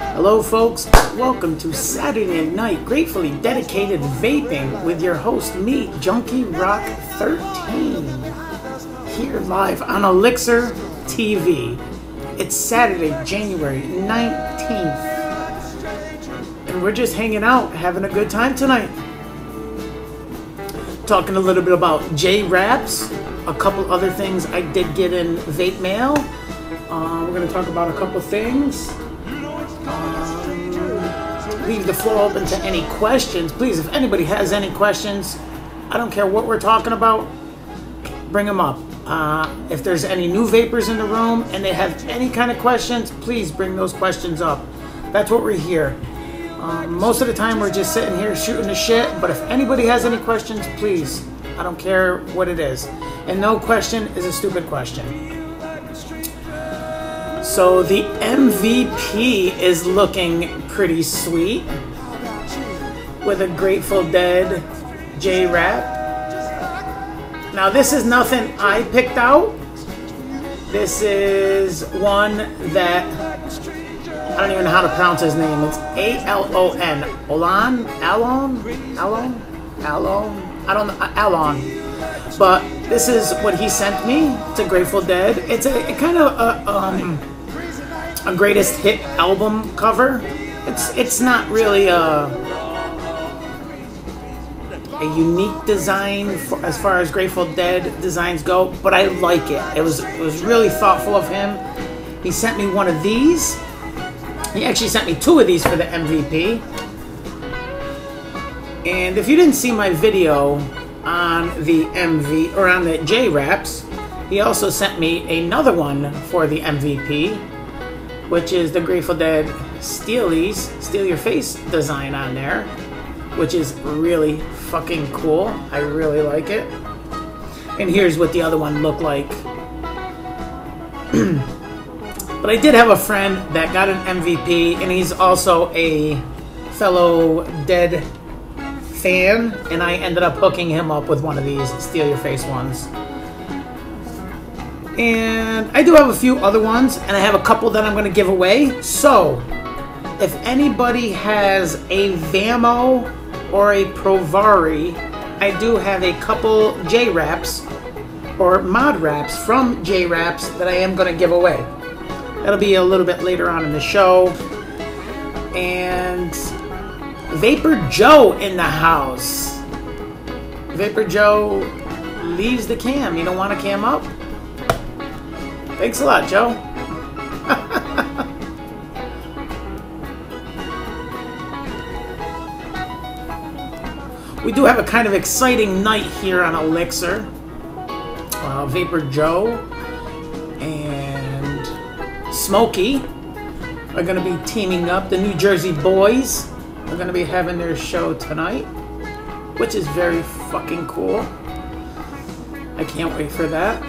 Hello folks, welcome to Saturday Night Gratefully Dedicated Vaping with your host, me, Junkie Rock 13, here live on Elixir TV. It's Saturday, January 19th, and we're just hanging out, having a good time tonight. Talking a little bit about J-Raps, a couple other things I did get in vape mail. We're going to talk about a couple things. Leave the floor open to any questions. Please, if anybody has any questions, I don't care what we're talking about, bring them up. If there's any new vapors in the room and they have any kind of questions, please bring those questions up. That's what we're here. Most of the time we're just sitting here shooting the shit, but if anybody has any questions, please. I don't care what it is. And no question is a stupid question. So the MVP is looking pretty sweet with a Grateful Dead J-Rap. Now this is nothing I picked out. This is one that I don't even know how to pronounce his name. It's A-L-O-N. Alon? I don't know. Alon. But this is what he sent me to Grateful Dead. It's a kind of a greatest hit album cover. It's not really a unique design as far as Grateful Dead designs go, but I like it. It was really thoughtful of him. He sent me one of these. He actually sent me two of these for the MVP. And if you didn't see my video on the on the J-Raps, he also sent me another one for the MVP, which is the Grateful Dead Steal Your Face design on there, which is really fucking cool. I really like it. And here's what the other one looked like. But I did have a friend that got an MVP, and he's also a fellow Dead fan, and I ended up hooking him up with one of these Steal Your Face ones. And I do have a few other ones, and I have a couple that I'm going to give away. So, if anybody has a Vamo or a Provari, I do have a couple J-Raps or mod wraps from J-Raps that I am going to give away. That'll be a little bit later on in the show. And Vapor Joe in the house. Vapor Joe leaves the cam. You don't want to cam up? Thanks a lot, Joe. We do have a kind of exciting night here on Elixir. Vapor Joe and Smokey are going to be teaming up. The New Jersey boys are going to be having their show tonight, which is very fucking cool. I can't wait for that.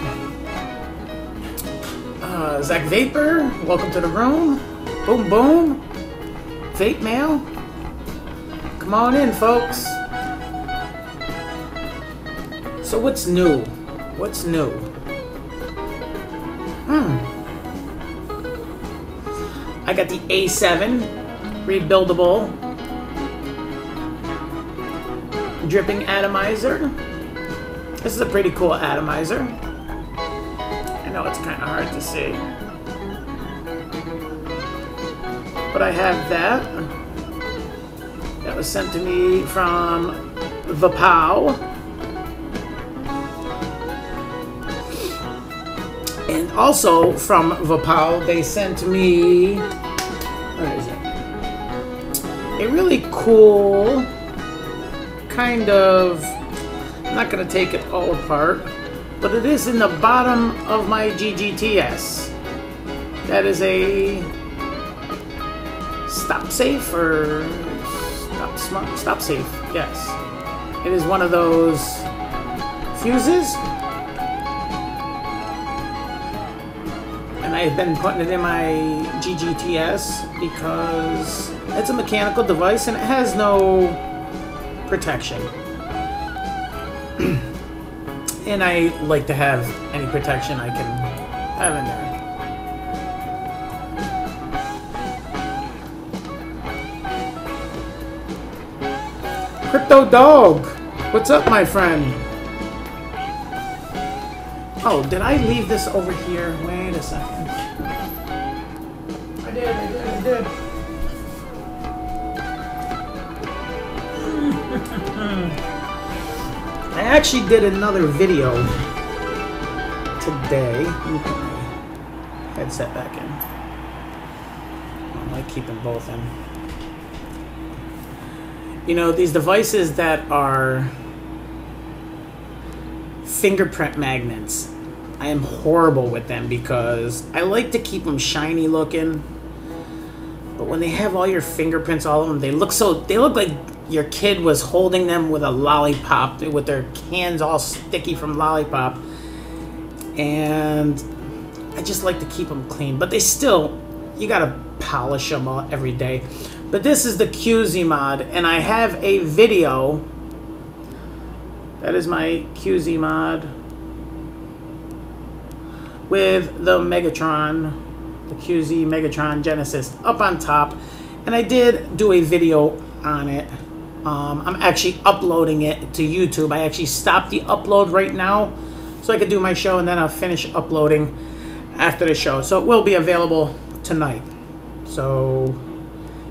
Zach Vapor, welcome to the room. Boom, boom. Vape mail. Come on in, folks. So what's new? What's new? I got the A7 rebuildable dripping atomizer. This is a pretty cool atomizer. I know it's kind of hard to see, but I have that. That was sent to me from Vapow. And also from Vapow, they sent me, what is it? A really cool kind of, I'm not going to take it all apart, but it is in the bottom of my GGTS. That is a stop safe or stop safe, yes. It is one of those fuses. And I've been putting it in my GGTS because it's a mechanical device and it has no protection. And I like to have any protection I can have in there. Crypto Dog, what's up, my friend? Oh, did I leave this over here? Wait a second. I did. I actually did another video today. Let me put my headset back in. I like keeping both in. You know, these devices that are fingerprint magnets, I am horrible with them because I like to keep them shiny looking. But when they have all your fingerprints all over them, they look like your kid was holding them with a lollipop, with their hands all sticky from lollipop. And I just like to keep them clean. But they still, you gotta polish them every day. But this is the QZ mod, and I have a video. That is my QZ mod with the Megatron, the QZ Megatron Genesis up on top. And I did do a video on it. I'm actually uploading it to YouTube. I actually stopped the upload right now so I could do my show, and then I'll finish uploading after the show. So it will be available tonight. So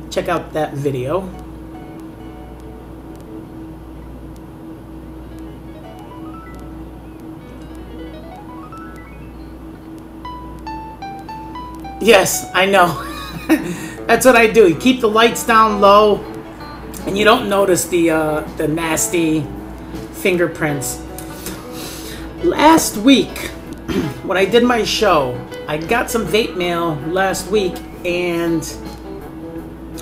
check out that video. Yes, I know. That's what I do. You keep the lights down low, and you don't notice the nasty fingerprints. Last week, when I did my show, I got some vape mail last week, and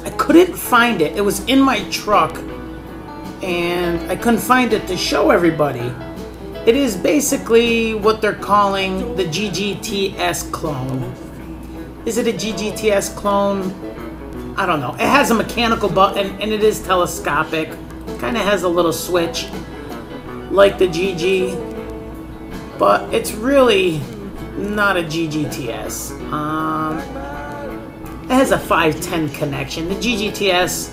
I couldn't find it. It was in my truck, and I couldn't find it to show everybody. It is basically what they're calling the GGTS clone. Is it a GGTS clone? I don't know. It has a mechanical button, and it is telescopic. Kind of has a little switch, like the GG, but it's really not a GGTS. It has a 510 connection. The GGTS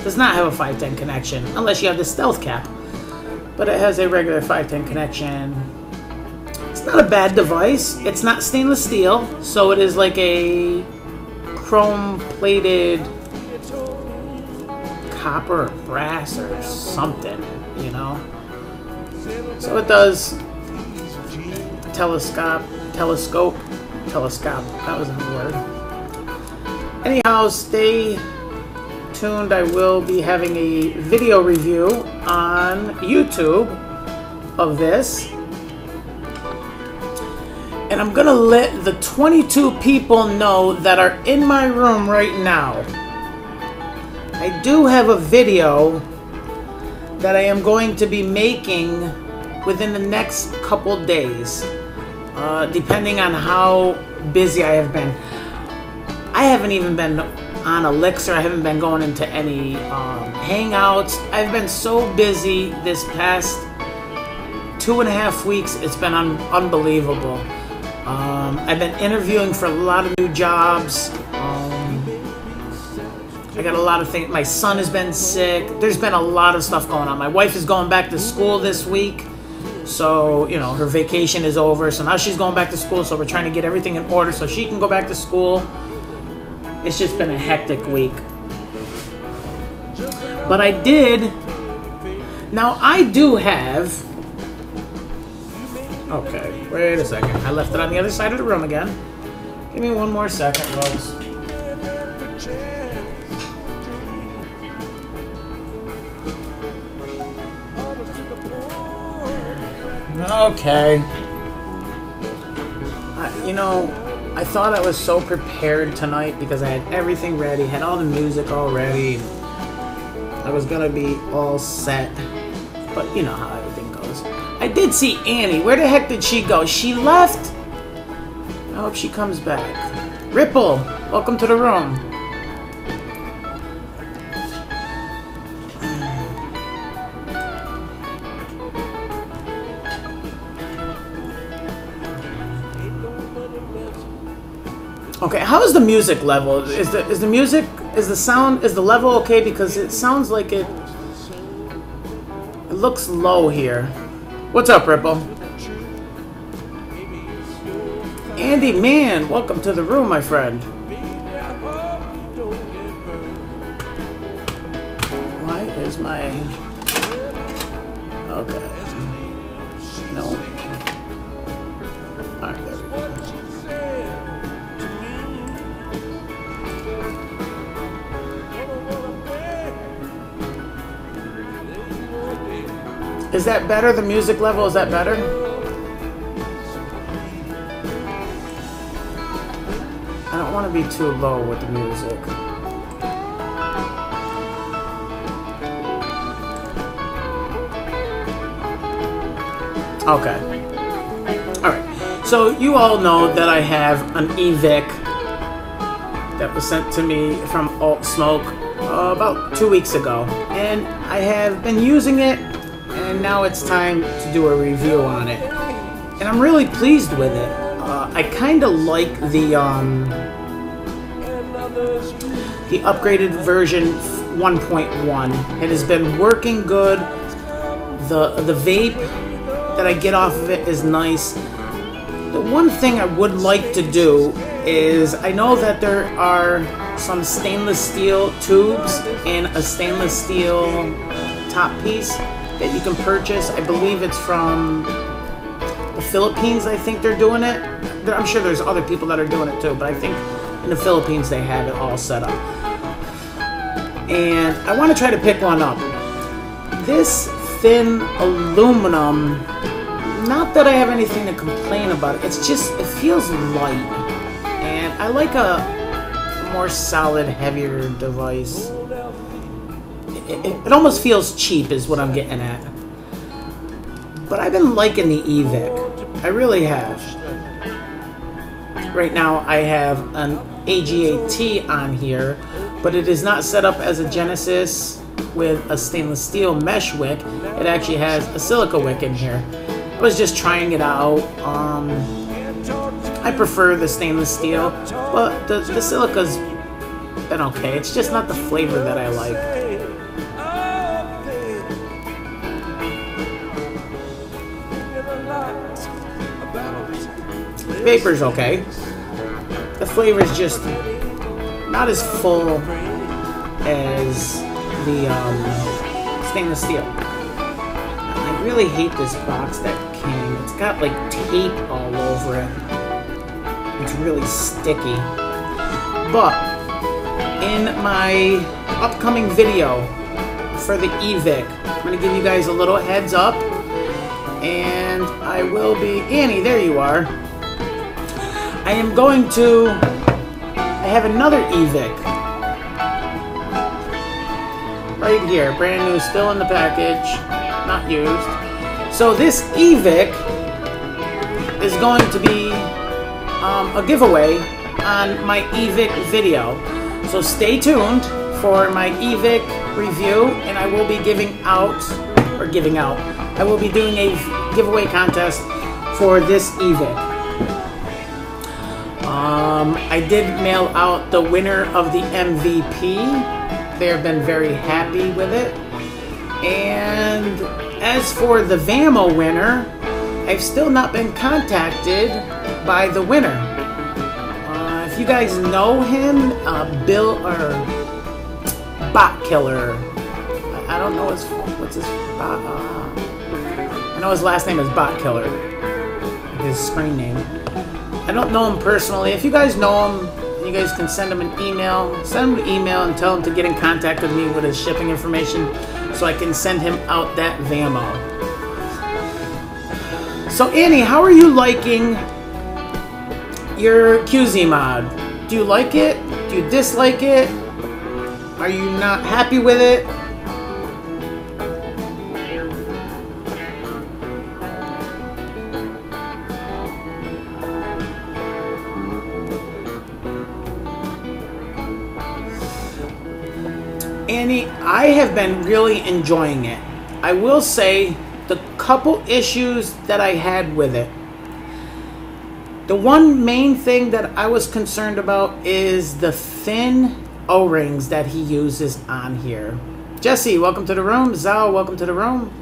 does not have a 510 connection, unless you have the stealth cap. But it has a regular 510 connection. It's not a bad device. It's not stainless steel, so it is like a chrome-plated copper or brass or something, you know? So it does telescope, that was a new word. Anyhow, stay tuned. I will be having a video review on YouTube of this. And I'm gonna let the 22 people know that are in my room right now. I do have a video that I am going to be making within the next couple days, depending on how busy I have been. I haven't even been on Elixir. I haven't been going into any hangouts. I've been so busy this past 2.5 weeks. It's been unbelievable. I've been interviewing for a lot of new jobs. I got a lot of things. My son has been sick. There's been a lot of stuff going on. My wife is going back to school this week. So, you know, her vacation is over. So now she's going back to school. So we're trying to get everything in order so she can go back to school. It's just been a hectic week. But I did. Now, I do have. Okay, wait a second. I left it on the other side of the room again. Give me one more second, folks. Okay. You know, I thought I was so prepared tonight because I had everything ready, had all the music all ready. I was gonna be all set. But you know how everything goes. I did see Annie. Where the heck did she go? She left? I hope she comes back. Ripple, welcome to the room. Okay, how is the music level? Is the music, is the sound, is the level okay? Because it sounds like it looks low here. What's up, Ripple? Andy, man, welcome to the room, my friend. Why is my... Okay. No. Alright, there we go. Is that better? The music level, is that better? I don't want to be too low with the music. Okay. Alright. So you all know that I have an e-vic that was sent to me from Alt Smoke about 2 weeks ago. And I have been using it, and now it's time to do a review on it. And I'm really pleased with it. I kind of like the upgraded version 1.1. It has been working good. The vape that I get off of it is nice. The one thing I would like to do is, I know that there are some stainless steel tubes and a stainless steel top piece that you can purchase. I believe it's from the Philippines. I think they're doing it. I'm sure there's other people that are doing it too, but I think in the Philippines they have it all set up. And I want to try to pick one up. This thin aluminum, not that I have anything to complain about it, it's just, it feels light. And I like a more solid, heavier device. It almost feels cheap is what I'm getting at. But I've been liking the e-vic. I really have. Right now I have an AGAT on here, but it is not set up as a Genesis with a stainless steel mesh wick. It actually has a silica wick in here. I was just trying it out. I prefer the stainless steel, but the silica's been okay. It's just not the flavor that I like. Vapor's okay. The flavor's just not as full as the stainless steel. I really hate this box that came. It's got like tape all over it. It's really sticky. But in my upcoming video for the e-vic, I'm going to give you guys a little heads up. And I will be... Annie, there you are. I am going to... I have another e-vic. Right here. Brand new, still in the package. Not used. So this e-vic is going to be a giveaway on my e-vic video. So stay tuned for my e-vic review, and I will be I will be doing a giveaway contest for this e-vic. I did mail out the winner of the MVP. They have been very happy with it. And as for the VAMO winner, I've still not been contacted by the winner. If you guys know him, Bill or Bot Killer. I don't know what's his bot. I know his last name is Bot Killer. His screen name. I don't know him personally. If you guys know him, you guys can send him an email. Send him an email and tell him to get in contact with me with his shipping information so I can send him out that VAMO. So Annie, how are you liking your QZ mod? Do you like it? Do you dislike it? Are you not happy with it? Annie, I have been really enjoying it. I will say the couple issues that I had with it. The one main thing that I was concerned about is the thin O-rings that he uses on here. Jesse, welcome to the room. Zal, welcome to the room.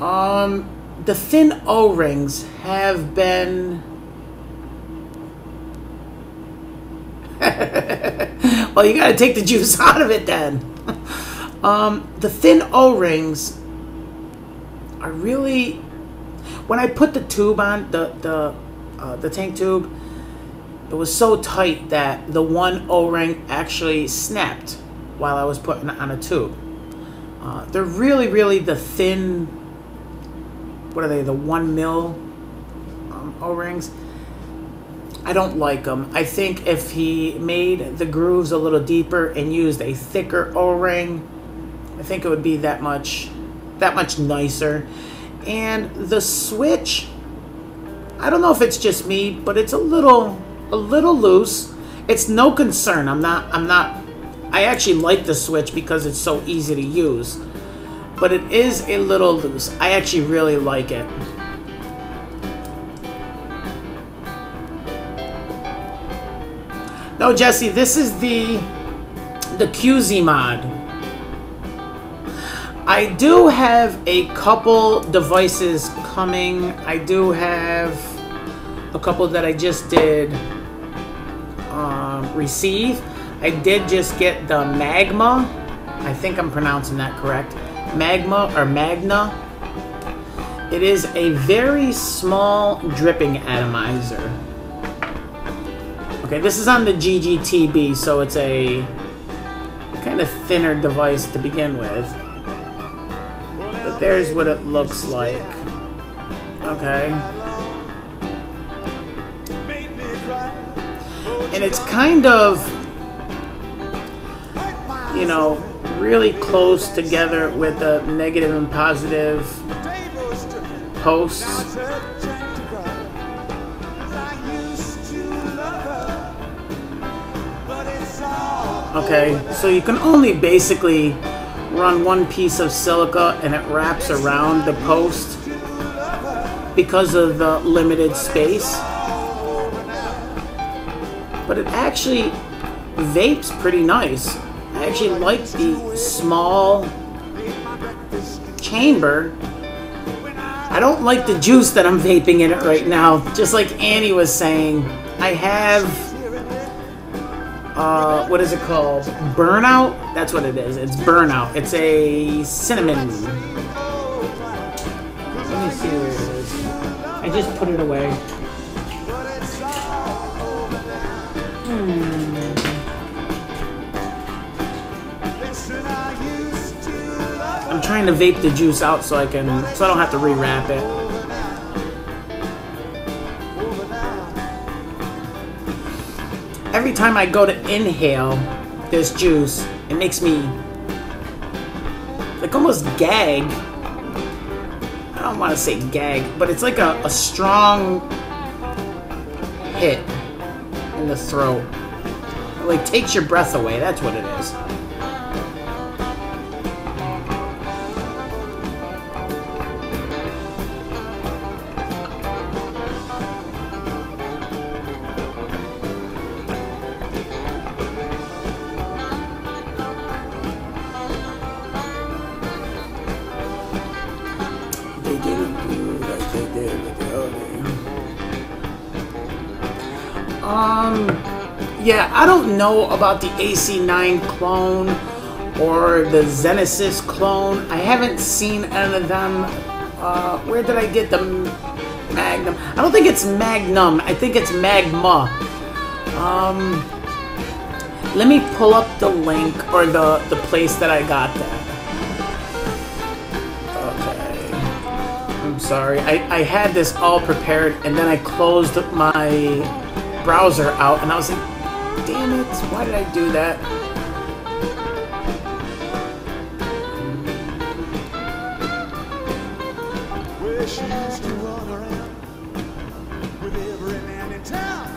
The thin O-rings have been... Well, you gotta take the juice out of it then. The thin O-rings are really... When I put the tube on, the tank tube, it was so tight that the one O-ring actually snapped while I was putting it on a tube. They're really the thin, what are they, the 1 mil O-rings. I don't like them. I think if he made the grooves a little deeper and used a thicker O-ring, I think it would be that much nicer. And the switch, I don't know if it's just me, but it's a little loose. It's no concern. I actually like the switch because it's so easy to use, but it is a little loose. I actually really like it. No, Jesse, this is the QZ mod. I do have a couple devices coming. I do have a couple that I just did receive. I did just get the Magma. I think I'm pronouncing that correct. Magma or Magna. It is a very small dripping atomizer. Okay, this is on the GGTB, so it's a kind of thinner device to begin with. But there's what it looks like. Okay. And it's kind of, you know, really close together with the negative and positive posts. Okay, so you can only basically run one piece of silica and it wraps around the post because of the limited space. But it actually vapes pretty nice. I actually like the small chamber. I don't like the juice that I'm vaping in it right now. Just like Annie was saying, I have, what is it called? Burnout? That's what it is. It's Burnout. It's a cinnamon. Let me see where it is. I just put it away. I'm trying to vape the juice out so I don't have to rewrap it. Every time I go to inhale this juice, it makes me like almost gag. I don't want to say gag, but it's like a strong hit in the throat. It like takes your breath away. That's what it is. Yeah, I don't know about the AC9 clone or the Genesis clone. I haven't seen any of them. Where did I get the Magnum? I don't think it's Magnum. I think it's Magma. Let me pull up the link or the place that I got that. Okay. I'm sorry. I had this all prepared and then I closed my browser out and I was like, damn it, why did I do that? Well, she used to run around with every man in town.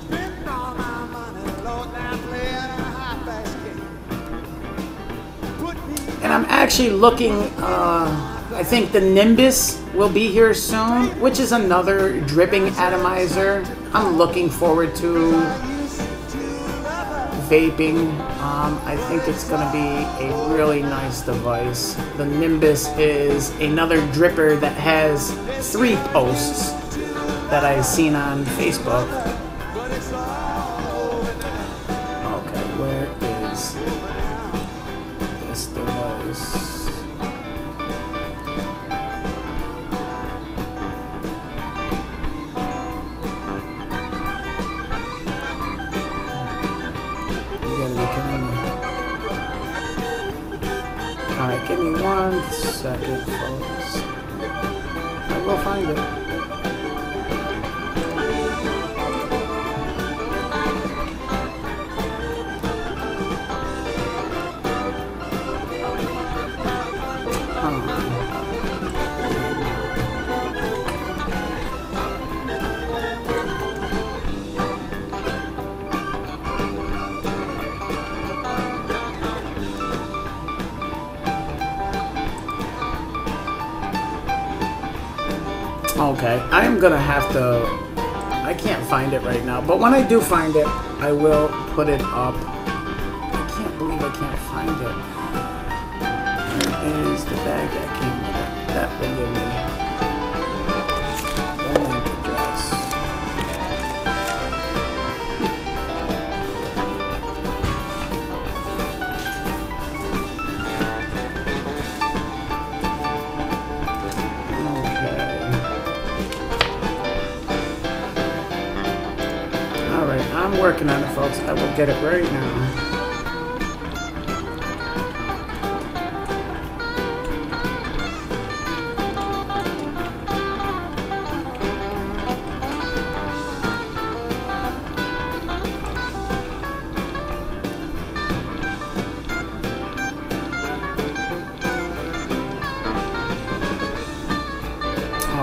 Spending all my money, Lord, now playing a high-fast game. And I'm actually looking, I think the Nimbus will be here soon, which is another dripping atomizer. I'm looking forward to Vaping. I think it's going to be a really nice device. The Nimbus is another dripper that has 3 posts that I've seen on Facebook. Okay, where is this device? Alright, give me 1 second, folks. I will find it. Okay, I'm gonna have to, I can't find it right now, but when I do find it, I will put it up. I can't believe I can't find it. Where is the bag that came with it? That will give me the link address. I'm working on it, folks. I will get it right now.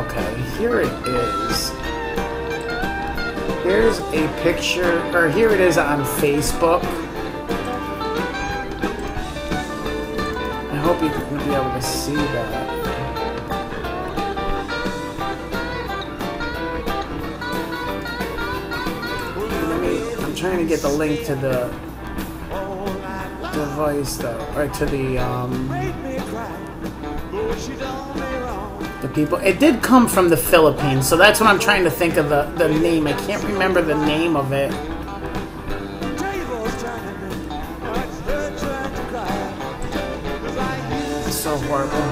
Okay, here it is. Here's a picture, or here it is on Facebook. I hope you're going to be able to see that. I'm trying to get the link to the device though, or to the people. It did come from the Philippines, so that's what I'm trying to think of the name. I can't remember the name of it. It's so horrible.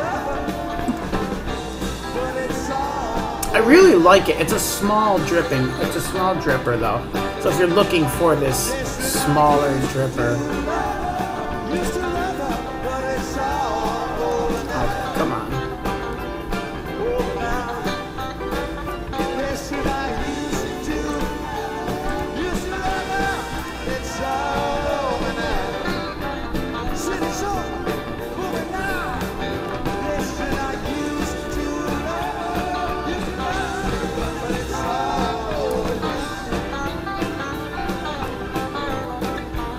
I really like it. It's a small dripping. It's a small dripper though. So if you're looking for this smaller dripper. Okay, come on.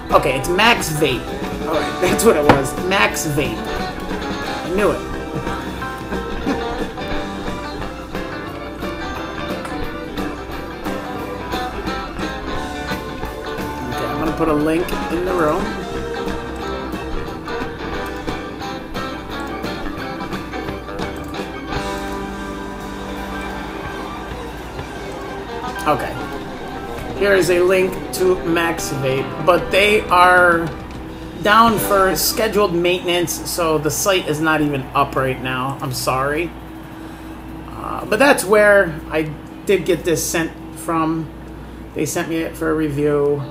Okay, it's Max Vape. Alright, that's what it was. Max Vape. I knew it. Okay, I'm gonna put a link in the room. Okay. Here is a link to Max Vape, but they are down for scheduled maintenance, so the site is not even up right now. I'm sorry. But that's where I did get this sent from. They sent me it for a review,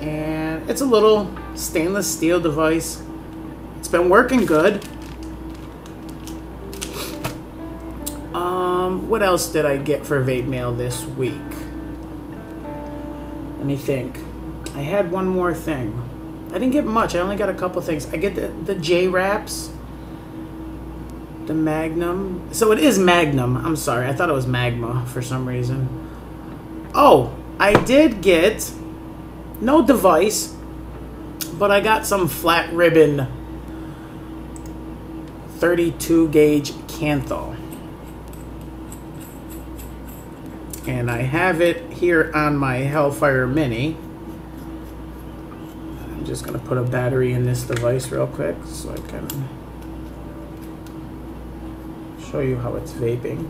and it's a little stainless steel device. It's been working good. What else did I get for vape mail this week? Let me think. I had one more thing. I didn't get much. I only got a couple things. I get the J-Wraps. The Magnum. So it is Magnum. I'm sorry. I thought it was Magma for some reason. Oh, I did get no device, but I got some flat ribbon 32 gauge Canthal. And I have it here on my Hellfire Mini. I'm just going to put a battery in this device real quick so I can show you how it's vaping.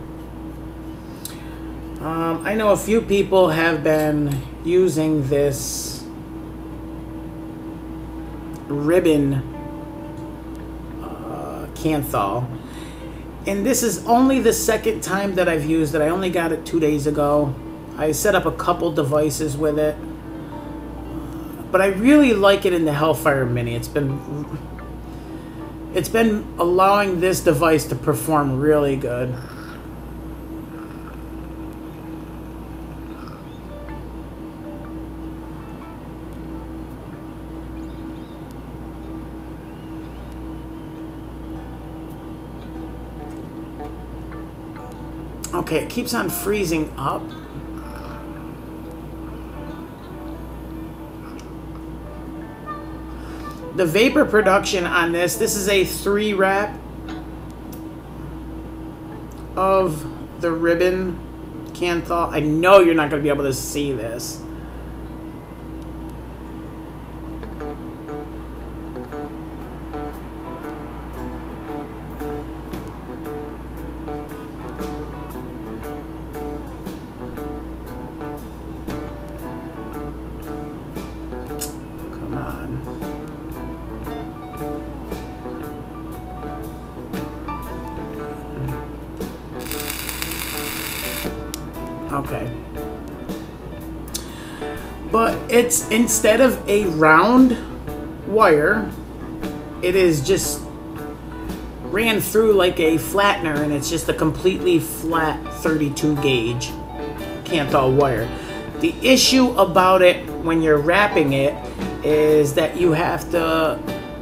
I know a few people have been using this ribbon Canthal, and this is only the second time that I've used it. I only got it 2 days ago. I set up a couple devices with it, but I really like it in the Hellfire Mini. It's been allowing this device to perform really good. Okay, it keeps on freezing up. The vapor production on this is a 3 wrap of the ribbon Canthal. I know you're not going to be able to see this. Okay. But it's, instead of a round wire, it is just ran through like a flattener, and it's just a completely flat 32 gauge Canthal wire. The issue about it when you're wrapping it is that you have to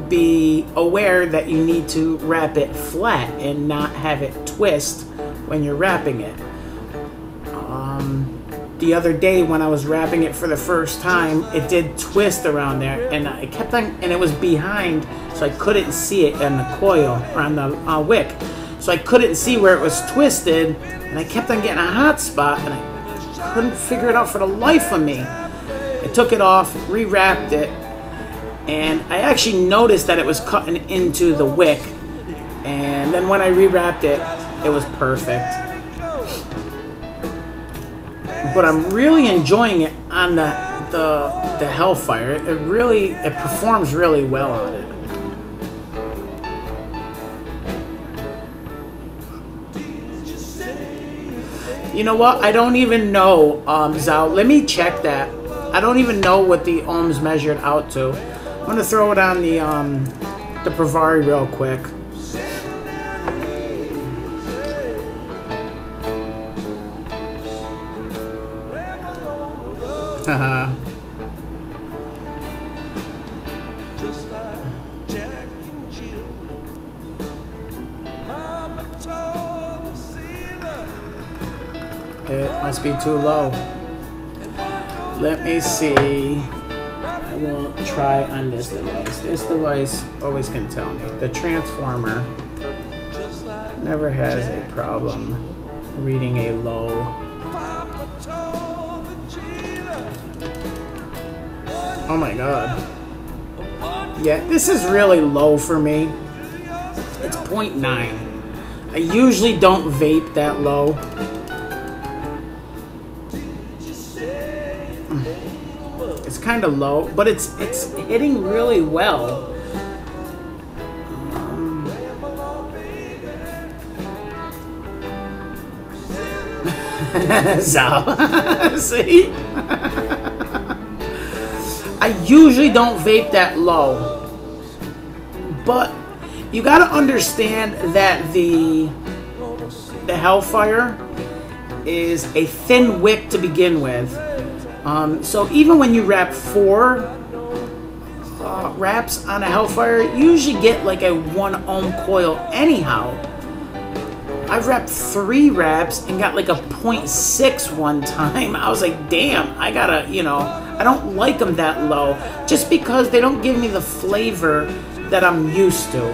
be aware that you need to wrap it flat and not have it twist when you're wrapping it. The other day when I was wrapping it for the first time, it did twist around there, and I kept on, and it was behind, so I couldn't see it on the coil, or on the wick. So I couldn't see where it was twisted, and I kept on getting a hot spot, and I couldn't figure it out for the life of me. I took it off, rewrapped it, and I actually noticed that it was cutting into the wick, and then when I rewrapped it, it was perfect. But I'm really enjoying it on the Hellfire. It performs really well on it. You know what? I don't even know, Zao. Let me check that. I don't even know what the ohms measured out to. I'm gonna throw it on the Pravari real quick. Haha. It must be too low. Let me see. I will try on this device. This device always can tell me. The transformer never has a problem reading a low. Oh my god. Yeah, this is really low for me. It's 0.9. I usually don't vape that low. It's kind of low, but it's hitting really well. Zao. See? I usually don't vape that low, but you gotta understand that the Hellfire is a thin wick to begin with. So even when you wrap 4 wraps on a Hellfire, you usually get like a 1 ohm coil anyhow. I've wrapped 3 wraps and got like a 0.6 one time. I was like, damn, I gotta, you know, I don't like them that low just because they don't give me the flavor that I'm used to.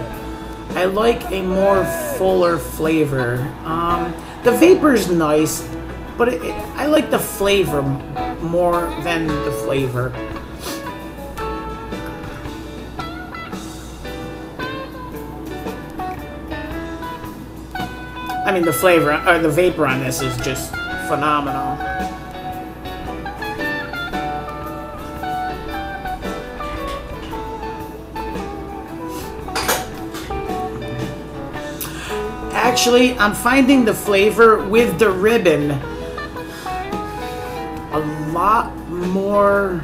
I like a more fuller flavor. The vapor's nice, but I like the flavor more than the flavor. I mean, the flavor, or the vapor on this is just phenomenal. Actually, I'm finding the flavor with the ribbon a lot more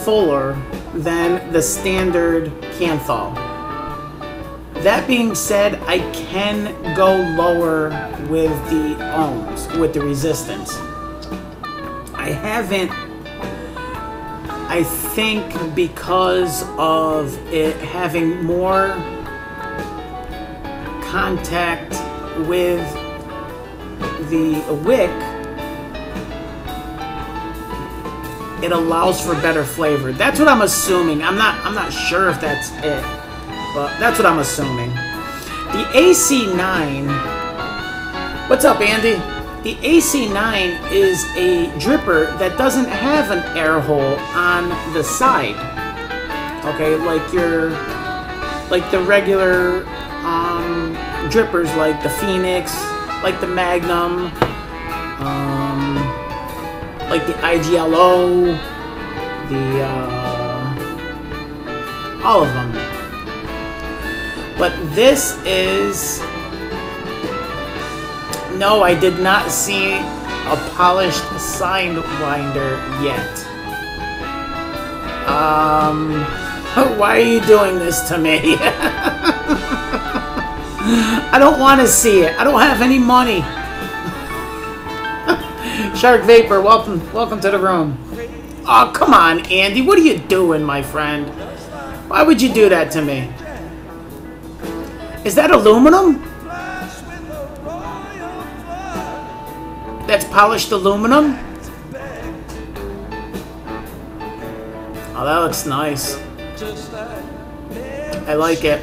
fuller than the standard Canthal. That being said, I can go lower with the ohms, with the resistance. I haven't, I think because of it having more contact with the wick, it allows for better flavor. That's what I'm assuming. I'm not sure if that's it, but that's what I'm assuming. The AC9, what's up, Andy? The AC9 is a dripper that doesn't have an air hole on the side. Okay, like the regular drippers, like the Phoenix, like the Magnum, like the IGLO, all of them. But this is, no, I did not see a polished sidewinder yet. Why are you doing this to me? I don't want to see it. I don't have any money. Shark Vapor, welcome to the room. Oh, come on, Andy. What are you doing, my friend? Why would you do that to me? Is that aluminum? That's polished aluminum? Oh, that looks nice. I like it.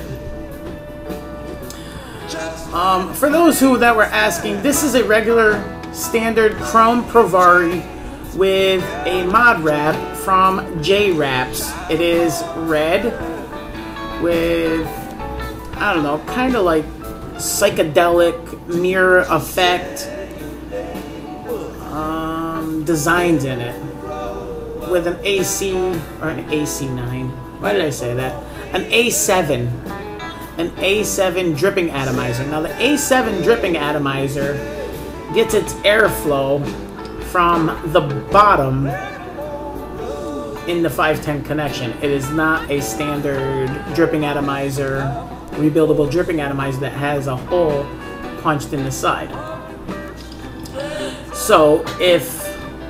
For those that were asking, this is a regular standard chrome Provari with a mod wrap from J-Wraps. It is red with, I don't know, kind of like psychedelic mirror effect designs in it, with an AC, or an AC9. Why did I say that? An A7. An A7 dripping atomizer. Now the A7 dripping atomizer gets its airflow from the bottom in the 510 connection. It is not a standard dripping atomizer, rebuildable dripping atomizer that has a hole punched in the side. So if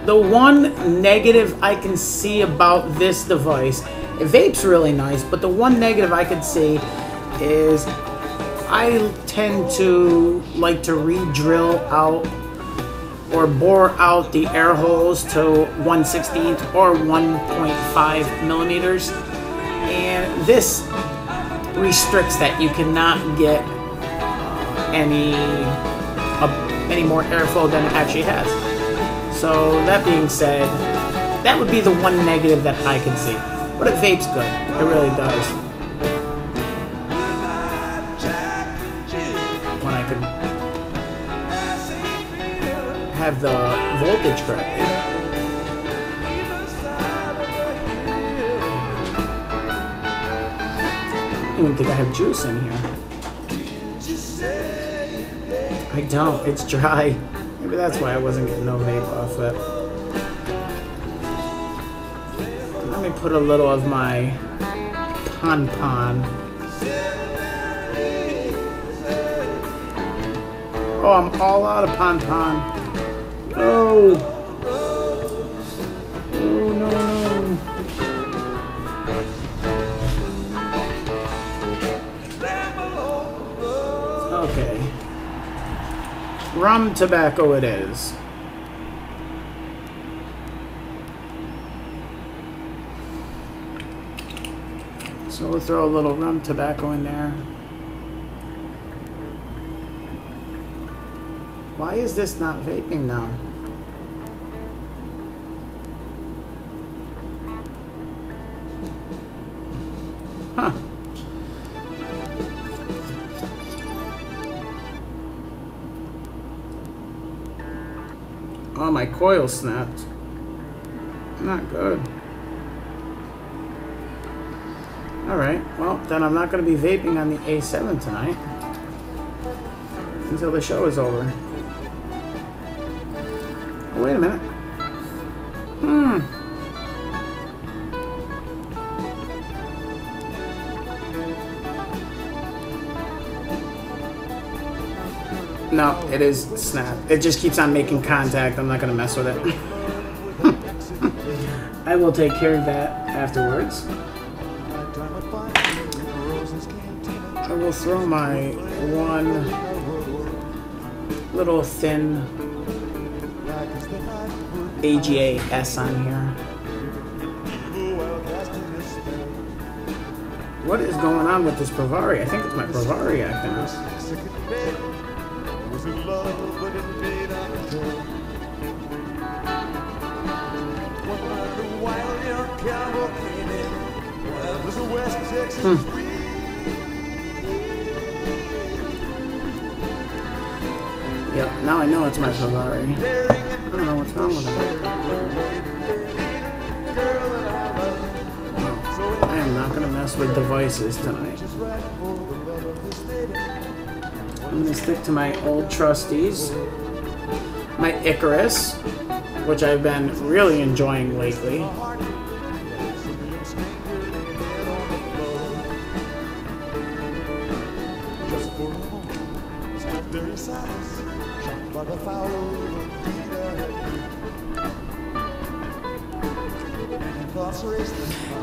the one negative I can see about this device, it vapes really nice, but the one negative I could see is I tend to like to re-drill out or bore out the air holes to 1/16 or 1.5 millimeters, and this restricts that. You cannot get any more airflow than it actually has. So that being said, that would be the one negative that I can see. But it vapes good. It really does. When I could have the voltage correctly. I don't even think I have juice in here. I don't. It's dry. Maybe that's why I wasn't getting no vape off it. Let me put a little of my Pon Pon. Oh, I'm all out of Pon Pon. Oh. Oh, no, no. Okay. Rum tobacco it is. So we'll throw a little rum tobacco in there. Why is this not vaping now? Huh. Oh, my coil snapped. Not good. Alright, well, then I'm not going to be vaping on the A7 tonight. Until the show is over. Oh, wait a minute. No, it is snap. It just keeps on making contact. I'm not going to mess with it. I will take care of that afterwards. I will throw my one little thin AGA-S on here. What is going on with this Provari? I think it's my Provari acting up. Yep, now I know it's my Provari. I don't know what's wrong with it. I am not going to mess with devices tonight. I'm going to stick to my old trusties. My Icarus, which I've been really enjoying lately.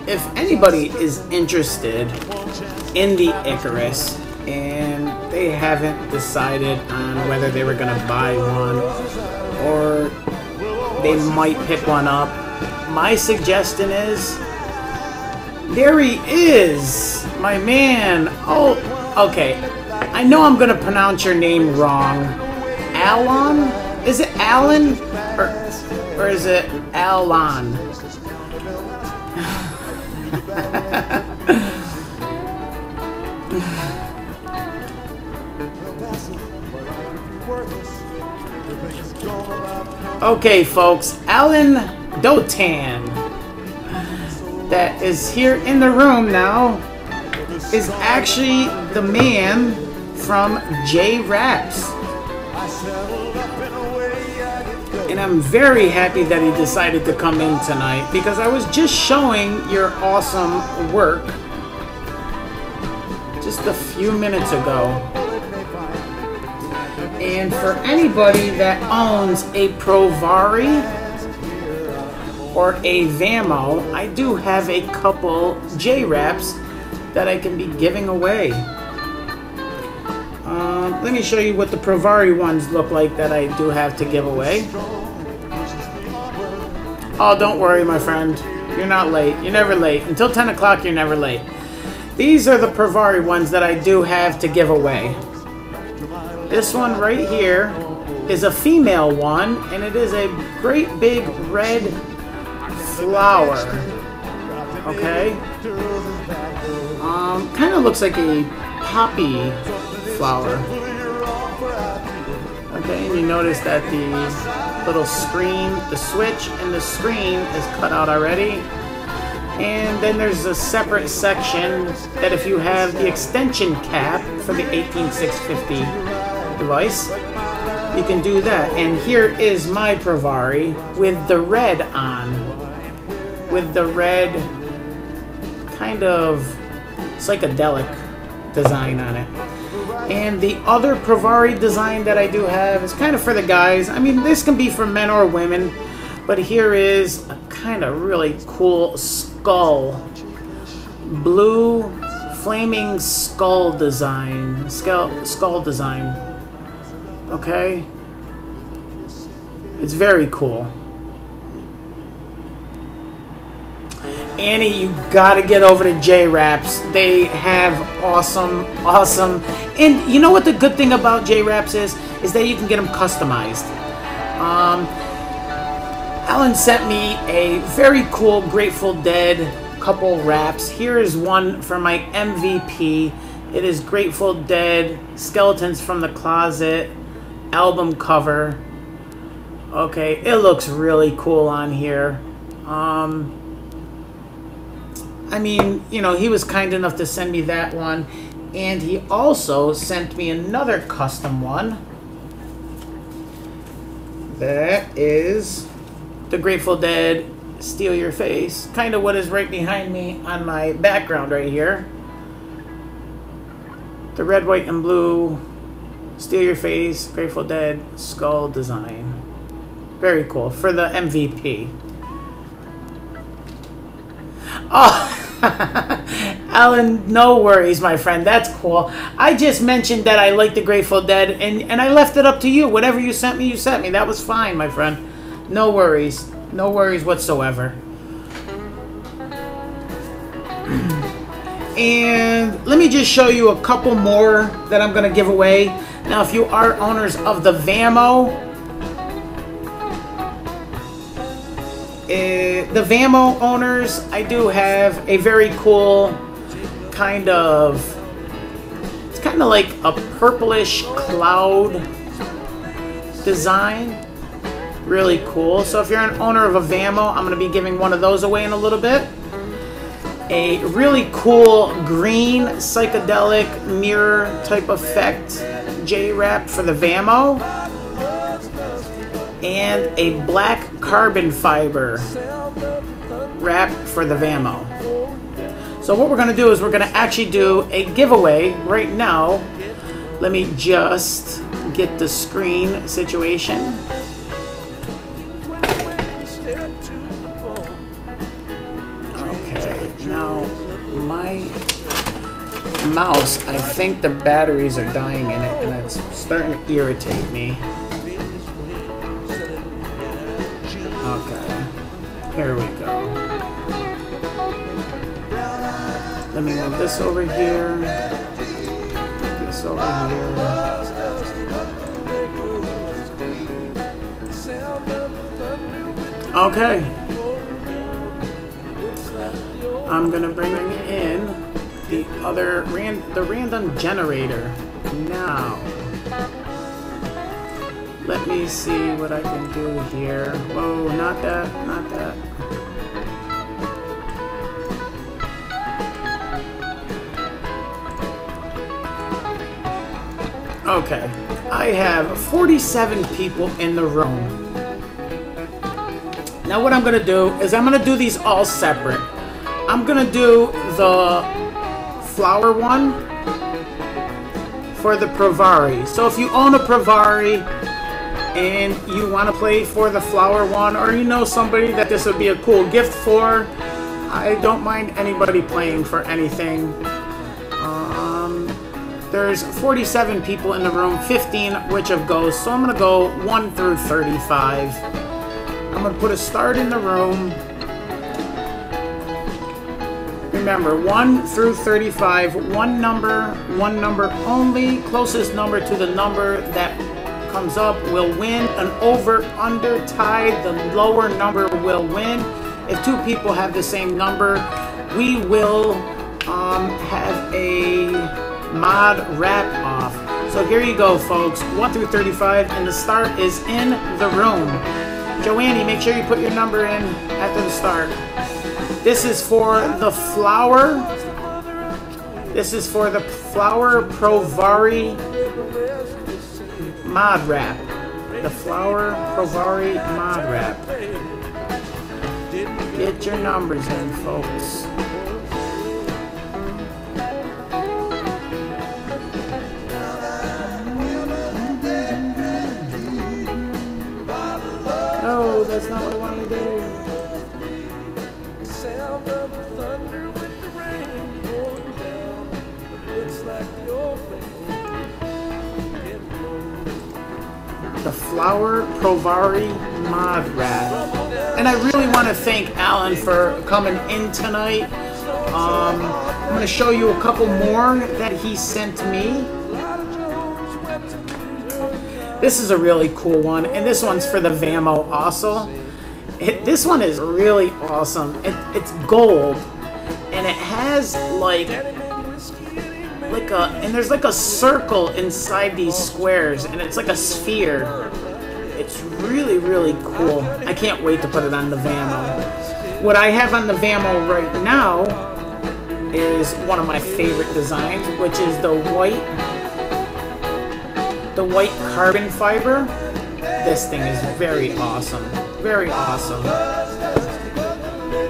If anybody is interested in the Icarus and they haven't decided on whether they were going to buy one or they might pick one up, my suggestion is, there he is, my man. Oh, okay. I know I'm going to pronounce your name wrong. Alan? Is it Alan? Or is it Alan? Okay, folks, Alan Dotan, that is here in the room now, is actually the man from J-Raps. And I'm very happy that he decided to come in tonight because I was just showing your awesome work just a few minutes ago. And for anybody that owns a Provari or a Vamo, I do have a couple J-Raps that I can be giving away. Let me show you what the Provari ones look like that I do have to give away. Oh, don't worry, my friend. You're not late. You're never late. Until 10 o'clock, you're never late. These are the Provari ones that I do have to give away. This one right here is a female one, and it is a great big red flower. Okay? Kind of looks like a poppy flower. Okay, and you notice that the little screen, the switch and the screen is cut out already. And then there's a separate section that if you have the extension cap for the 18650 device, you can do that. And here is my Provari with the red on. With the red kind of psychedelic design on it. And the other Provari design that I do have is kind of for the guys. I mean, this can be for men or women, but here is a kind of really cool skull. Blue flaming skull design. Skull design. Okay? It's very cool. Annie, you gotta get over to J-Raps. They have awesome. And you know what the good thing about J-Raps is that you can get them customized. Alan sent me a very cool Grateful Dead couple wraps. Here is one for my MVP. It is Grateful Dead Skeletons from the Closet album cover. Okay, it looks really cool on here. I mean, you know, he was kind enough to send me that one. And he also sent me another custom one. That is the Grateful Dead Steal Your Face. Kind of what is right behind me on my background right here. The red, white, and blue Steal Your Face Grateful Dead skull design. Very cool. For the MVP. Oh, Alan, no worries, my friend. That's cool. I just mentioned that I like the Grateful Dead, and I left it up to you. Whatever you sent me, you sent me. That was fine, my friend. No worries. No worries whatsoever. And let me just show you a couple more that I'm going to give away. Now, if you are owners of the Vamo owners, I do have a very cool kind of, it's kind of like a purplish cloud design. Really cool. So if you're an owner of a Vamo, I'm going to be giving one of those away in a little bit. A really cool green psychedelic mirror type effect J-wrap for the Vamo. And a black carbon fiber wrap for the Vamo. So what we're going to do is we're going to actually do a giveaway right now. Let me just get the screen situation. Okay, now my mouse, I think the batteries are dying in it and it's starting to irritate me. Okay, here we go. Let me move this over here. This over here. Okay. I'm gonna bring in the other the random generator now. Let me see what I can do here. Whoa, not that, not that. Okay, I have 47 people in the room. Now what I'm gonna do is I'm gonna do these all separate. I'm gonna do the flower one for the Provari. So if you own a Provari and you want to play for the flower one, or you know somebody that this would be a cool gift for, I don't mind anybody playing for anything. There's 47 people in the room, 15 which have goes, so I'm gonna go 1 through 35. I'm gonna put a start in the room. Remember, 1 through 35, one number only. Closest number to the number that comes up will win. An over-under tie, the lower number will win. If two people have the same number, we will have a mod wrap off. So here you go, folks, 1 through 35, and the start is in the room. Joanne, make sure you put your number in after the start. This is for the flower. This is for the flower Provari mod wrap. The flower Provari mod wrap. Get your numbers in, folks. No, that's not what I want to do. The flower Provari mod wrap. And I really want to thank Alan for coming in tonight. I'm going to show you a couple more that he sent me. This is a really cool one, and this one's for the Vamo also. This one is really awesome. It's gold, and it has and there's like a circle inside these squares, and it's like a sphere. It's really, really cool. I can't wait to put it on the Vamo. What I have on the Vamo right now is one of my favorite designs, which is the white carbon fiber. This thing is very awesome. Very awesome.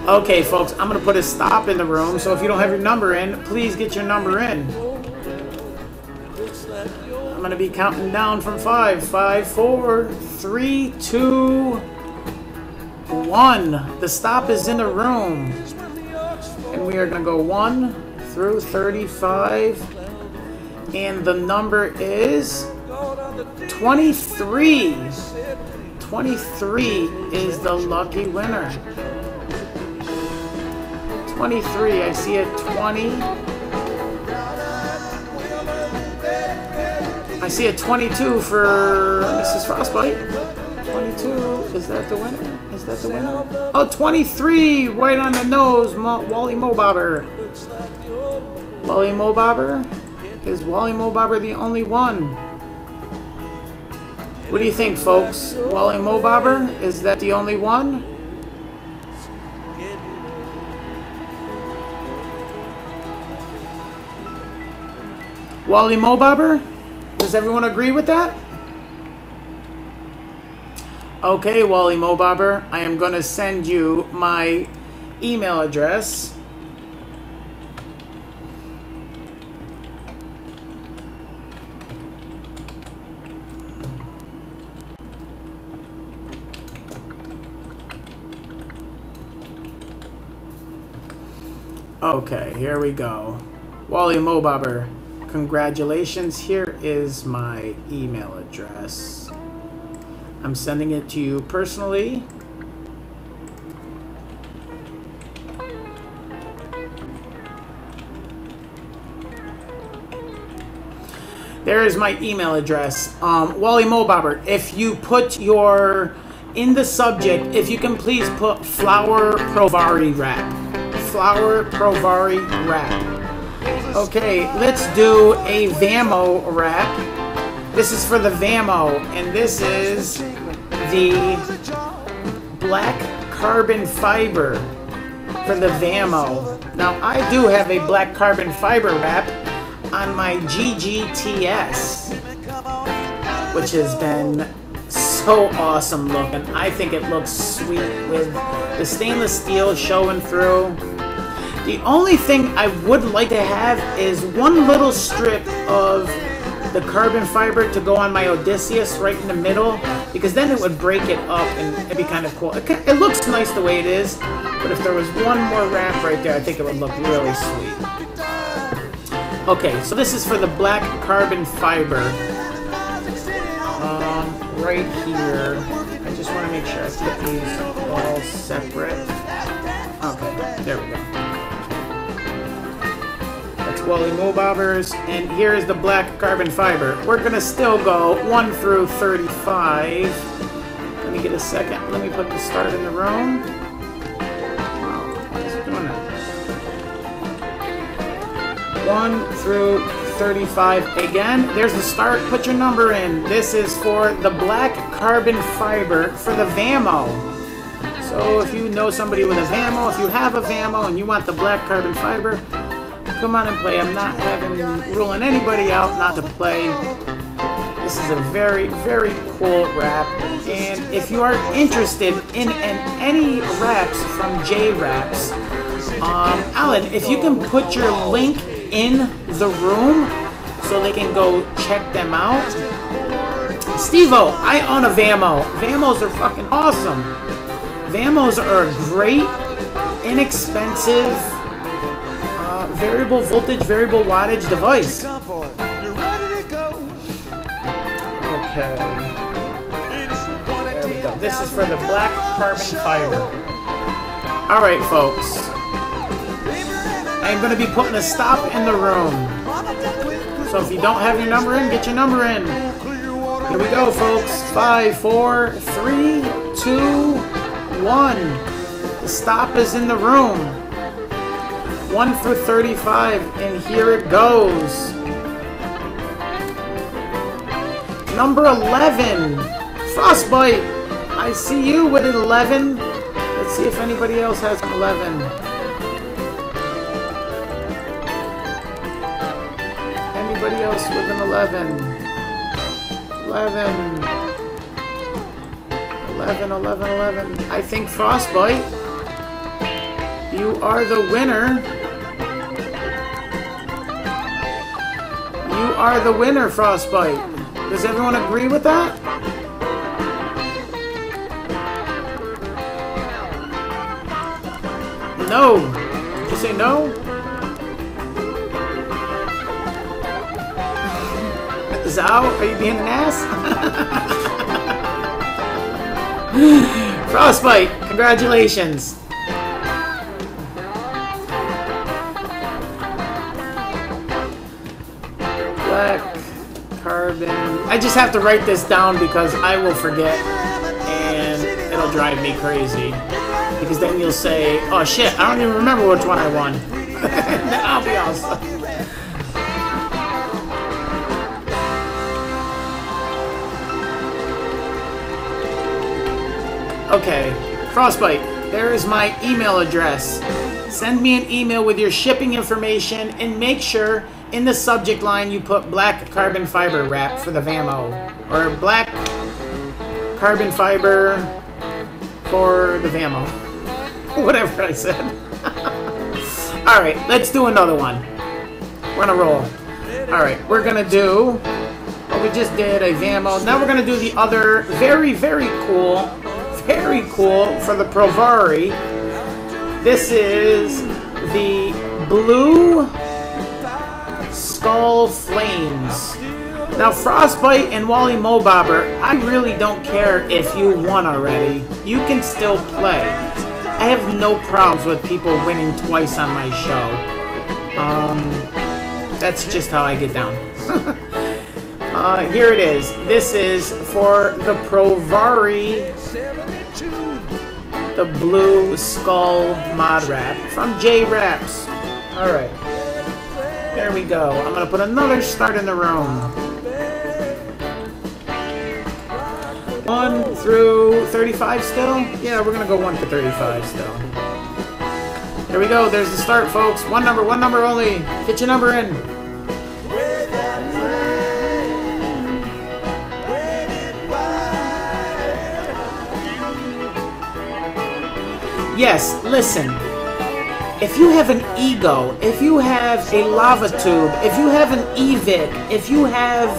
Okay, folks, I'm going to put a stop in the room, so if you don't have your number in, please get your number in. I'm going to be counting down from 5. 5, 4, 3, 2, 1. The stop is in the room. And we are going to go 1 through 35. And the number is 23. 23 is the lucky winner. 23. I see a 20. I see a 22 for Mrs. Frostbite. 22. Is that the winner? Is that the winner? Oh, 23. Right on the nose. Wally Mobobber. Wally Mobobber? Is Wally Mobobber the only one? What do you think, folks? Wally Mobobber? Is that the only one? Wally Mobobber? Does everyone agree with that? Okay, Wally Mobobber, I am going to send you my email address. Okay, here we go. Wally Mobobber, congratulations. Here is my email address. I'm sending it to you personally. There is my email address. Wally Mobobber, if you put your, in the subject, if you can please put Flower Provari Wrap. Flower Provari Wrap. Okay, let's do a Vamo wrap. This is for the Vamo, and this is the black carbon fiber for the Vamo. Now, I do have a black carbon fiber wrap on my GGTS, which has been so awesome looking. I think it looks sweet with the stainless steel showing through. The only thing I would like to have is one little strip of the carbon fiber to go on my Odysseus right in the middle, because then it would break it up and it'd be kind of cool. It looks nice the way it is, but if there was one more wrap right there, I think it would look really sweet. Okay, so this is for the black carbon fiber. Right here. I just want to make sure I put these all separate. Okay, there we go. That's Wally Mobobber's, and here is the black carbon fiber. We're gonna still go 1 through 35. Let me get a second. Let me put the start in the room. Wow, what is it doing that? 1 through 35 again. There's the start. Put your number in. This is for the black carbon fiber for the Vamo. So if you know somebody with a Vamo, if you have a Vamo and you want the black carbon fiber, come on and play. I'm not ruling anybody out not to play. This is a very, very cool wrap. And if you are interested in any wraps from J Wraps, Alan, if you can put your link in the room so they can go check them out. Steve-O, I own a Vamo. Vamos are fucking awesome. Vamos are a great, inexpensive, variable voltage, variable wattage device. Okay. There we go. This is for the black carbon fiber. Alright, folks. I'm going to be putting a stop in the room. So if you don't have your number in, get your number in. Here we go, folks. 5, 4, 3, 2, 1. The stop is in the room. 1 through 35, and here it goes. Number 11 Frostbite, I see you with an 11. Let's see if anybody else has an 11. Anybody else with an 11? 11. 11, 11, 11. I think Frostbite, you are the winner. You are the winner, Frostbite. Does everyone agree with that? No. Did you say no? Zao, are you being an ass? Frostbite, congratulations. Black carbon. I just have to write this down because I will forget and it'll drive me crazy. Because then you'll say, oh shit, I don't even remember which one I won. I'll be awesome. Okay, Frostbite, there is my email address. Send me an email with your shipping information and make sure in the subject line you put black carbon fiber wrap for the Vamo. Or black carbon fiber for the Vamo. Whatever I said. Alright, let's do another one. We're gonna roll. Alright, we're gonna do what we just did, a Vamo. Now we're gonna do the other very, very cool for the Provari. This is the Blue Skull Flames. Now, Frostbite and Wally Mobobber, I really don't care if you won already. You can still play. I have no problems with people winning twice on my show. That's just how I get down. Here it is. This is for the Provari, the Blue Skull Mod Wrap from J Raps. Alright. There we go. I'm going to put another start in the room. 1 through 35 still? Yeah, we're going to go 1 to 35 still. There we go. There's the start, folks. One number only. Get your number in. Yes, listen. If you have an Ego, if you have a lava tube, if you have an eVic, if you have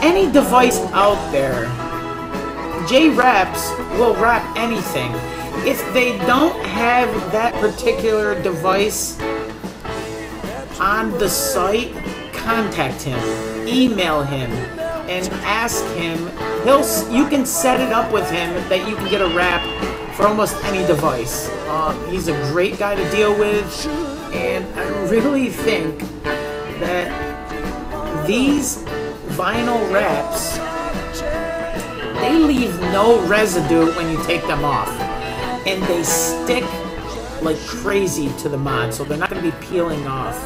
any device out there, J Raps will wrap anything. If they don't have that particular device on the site, contact him, email him, and ask him. You can set it up with him that you can get a wrap for almost any device. He's a great guy to deal with, and I really think that these vinyl wraps, they leave no residue when you take them off, and they stick like crazy to the mod, so they're not going to be peeling off.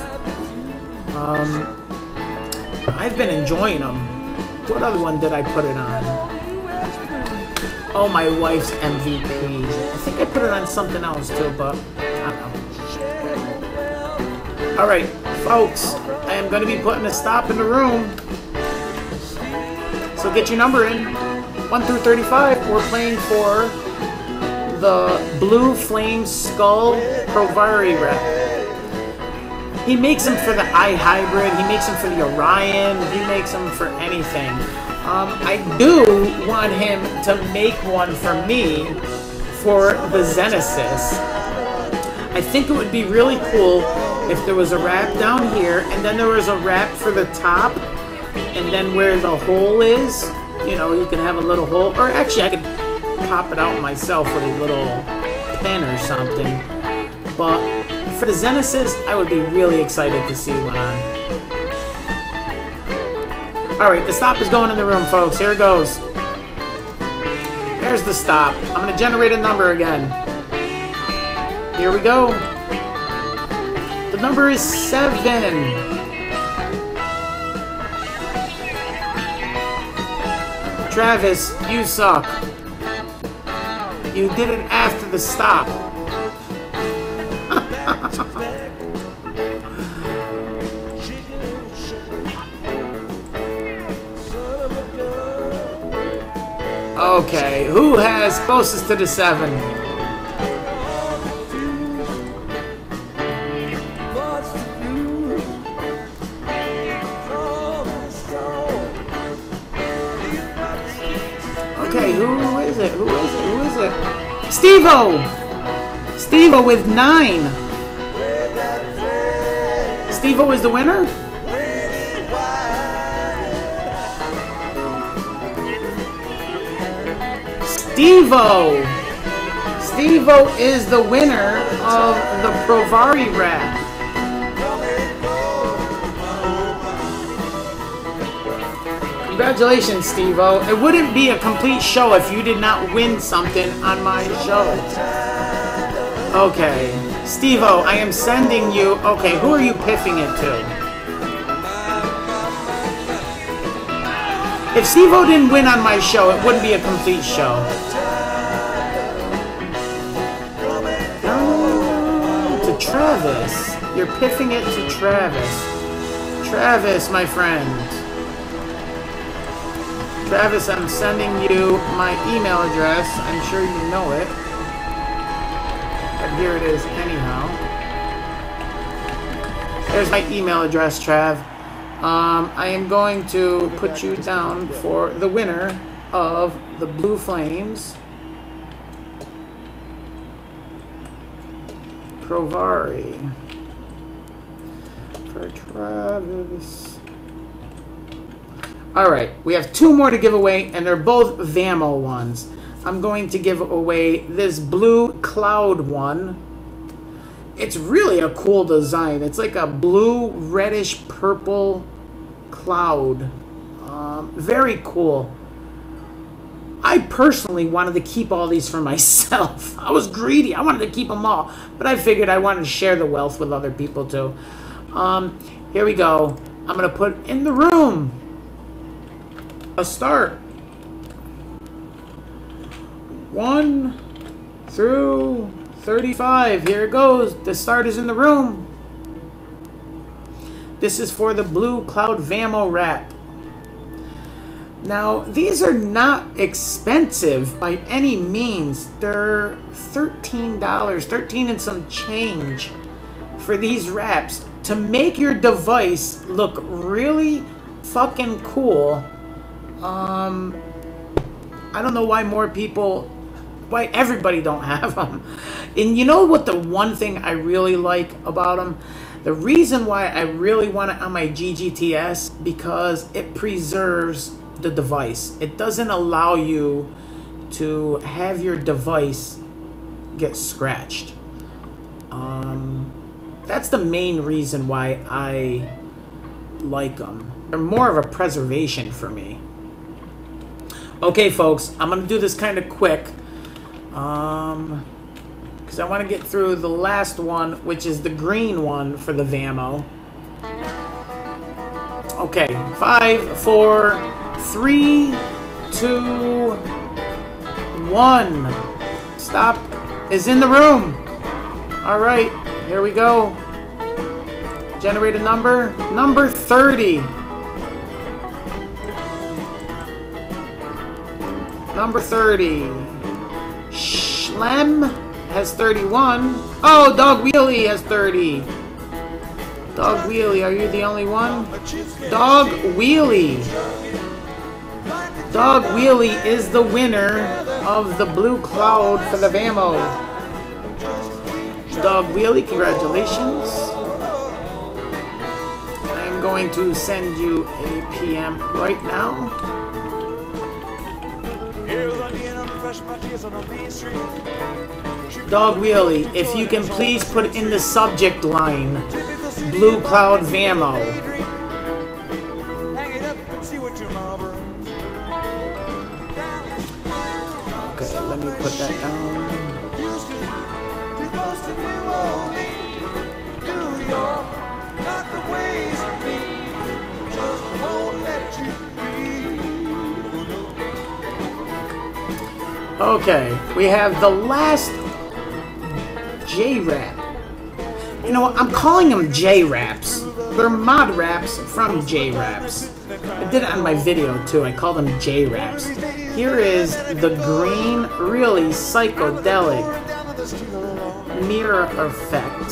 I've been enjoying them. What other one did I put it on? Oh, my wife's MVP. I think I put it on something else too, but I don't know. Alright, folks, I am going to be putting a stop in the room. So get your number in. 1 through 35, we're playing for the Blue Flame Skull Provari wrap. He makes them for the iHybrid, he makes them for the Orion, he makes them for anything. I do want him to make one for me for the Genesis. I think it would be really cool if there was a wrap down here, and then there was a wrap for the top, and then where the hole is, you know, you can have a little hole, or actually I could pop it out myself with a little pen or something. But for the Genesis, I would be really excited to see one on. Alright, the stop is going in the room, folks. Here it goes. There's the stop. I'm going to generate a number again. Here we go. The number is 7. Travis, you suck. You did it after the stop. Okay, who has closest to the 7? Okay, who is it? Who is it? Who is it? Steve-O! Steve-O with 9. Steve-O is the winner? Steve-O! Steve-O is the winner of the Provari wrap. Congratulations, Steve-O. It wouldn't be a complete show if you did not win something on my show. Okay. Steve-O, I am sending you... Okay, who are you piffing it to? If Steve-O didn't win on my show, it wouldn't be a complete show. To Travis. You're piffing it to Travis. Travis, my friend. Travis, I'm sending you my email address. I'm sure you know it. But here it is anyhow. There's my email address, Trav. I am going to put you down for the winner of the Blue Flames Provari for Travis. Alright, we have 2 more to give away, and they're both Vamo ones. I'm going to give away this blue cloud one. It's really a cool design. It's like a blue, reddish, purple cloud. Very cool. I personally wanted to keep all these for myself. I was greedy. I wanted to keep them all. But I figured I wanted to share the wealth with other people too. Here we go. I'm going to put in the room a start. 1 through 35. Here it goes. The start is in the room. This is for the Blue Cloud Vamo wrap. Now, these are not expensive by any means. They're $13, 13 and some change for these wraps to make your device look really fucking cool. I don't know why more people, why everybody don't have them. And you know what the one thing I really like about them? The reason why I really want it on my GGTS, because it preserves the device. It doesn't allow you to have your device get scratched. That's the main reason why I like them. They're more of a preservation for me. Okay, folks, I'm gonna do this kind of quick, because I want to get through the last one, which is the green one for the Vamo. Okay, 5, 4, 3, 2, 1. Stop is in the room. All right, here we go. Generate a number. Number 30. Number 30. Schlem has 31. Oh, Dog Wheelie has 30. Dog Wheelie, are you the only one? Dog Wheelie. Dog Wheelie is the winner of the Blue Cloud for the Vamo. Dog Wheelie, congratulations. I'm going to send you a PM right now. Dog Wheelie, if you can please put in the subject line, Blue Cloud Vamo. Okay, let me put that down. Okay, we have the last J-Rap. You know what? I'm calling them J-Raps. They're mod raps from J-Raps. I did it on my video too. I call them J-Raps. Here is the green, really psychedelic mirror effect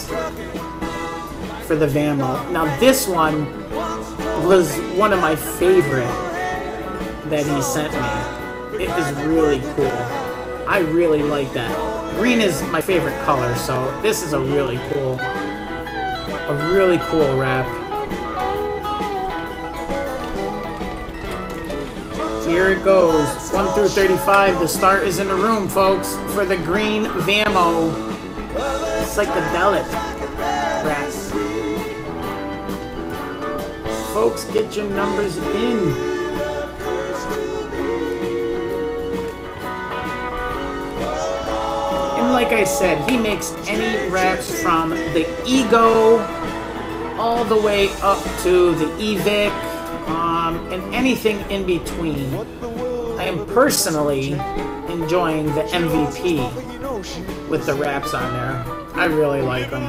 for the Vamo. Now this one was one of my favorite that he sent me. It is really cool. I really like that. Green is my favorite color, so this is a really cool wrap. Here it goes. 1 through 35. The start is in the room, folks, for the green Vamo psychedelic wrap. Folks, get your numbers in. Like I said, he makes any wraps from the Ego all the way up to the e-cig and anything in between. I am personally enjoying the MVP with the wraps on there. I really like them.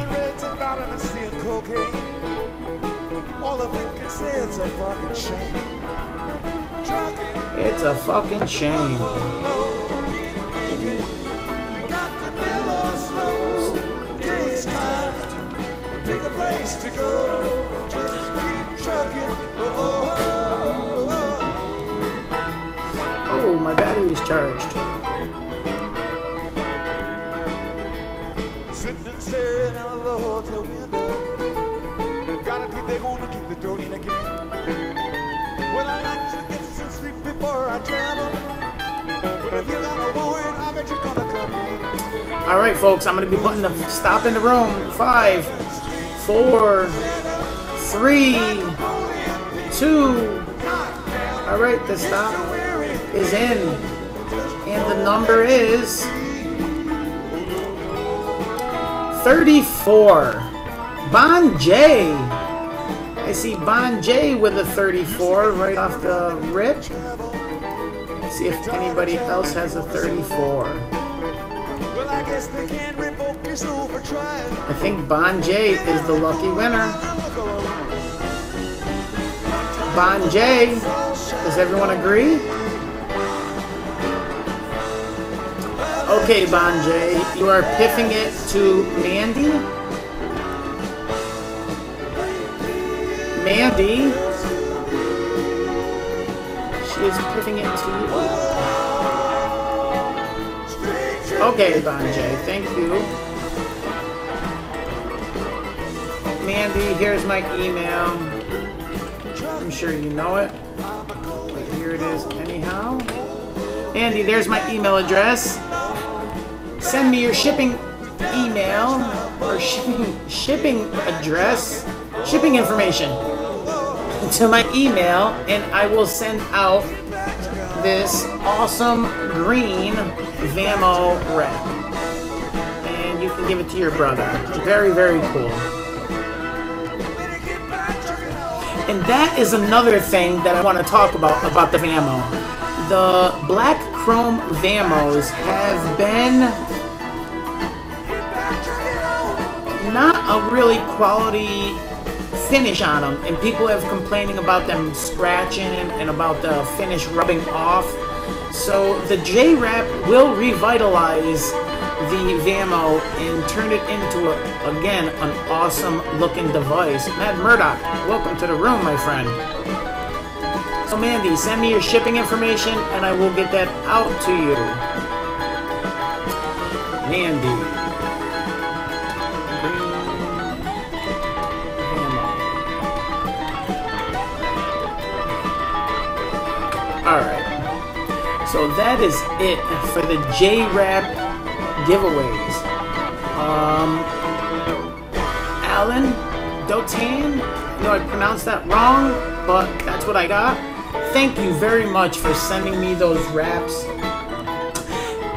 It's a fucking shame. To go, just keep trucking. Oh, my battery's charged. Sitting and staring out of the hotel window. Gotta think they're gonna keep the door in again. Well, I like to get some sleep before I travel. But if you're gonna warn, I bet you're gonna come in. All right, folks, I'm gonna be putting the stop in the room. 5, 4, 3, 2. All right, the stop is in, and the number is 34. Bon J. I see Bon J with a 34 right off the rip. Let's see if anybody else has a 34. I think Bon J is the lucky winner. Bon J, does everyone agree? Okay, Bon J, you are piffing it to Mandy. Mandy, she is piffing it to you. Okay, Bon J, thank you. Mandy, here's my email. I'm sure you know it. But here it is anyhow. Mandy, there's my email address. Send me your shipping email or shipping address, shipping information to my email, and I will send out this awesome green Vamo wrap, and you can give it to your brother. Very, very cool. And that is another thing that I want to talk about the Vamo. The black chrome Vamos have been not a really quality finish on them, and people have complaining about them scratching and about the finish rubbing off. So the J-Wrap will revitalize the Vamo and turn it into, again, an awesome looking device. Mad Murdoch, welcome to the room, my friend. So Mandy, send me your shipping information and I will get that out to you. Mandy. Alright, so that is it for the J-Wrap giveaways. Alan Dotan, I know I pronounced that wrong, but that's what I got. Thank you very much for sending me those wraps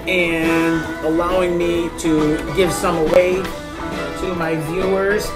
and allowing me to give some away to my viewers.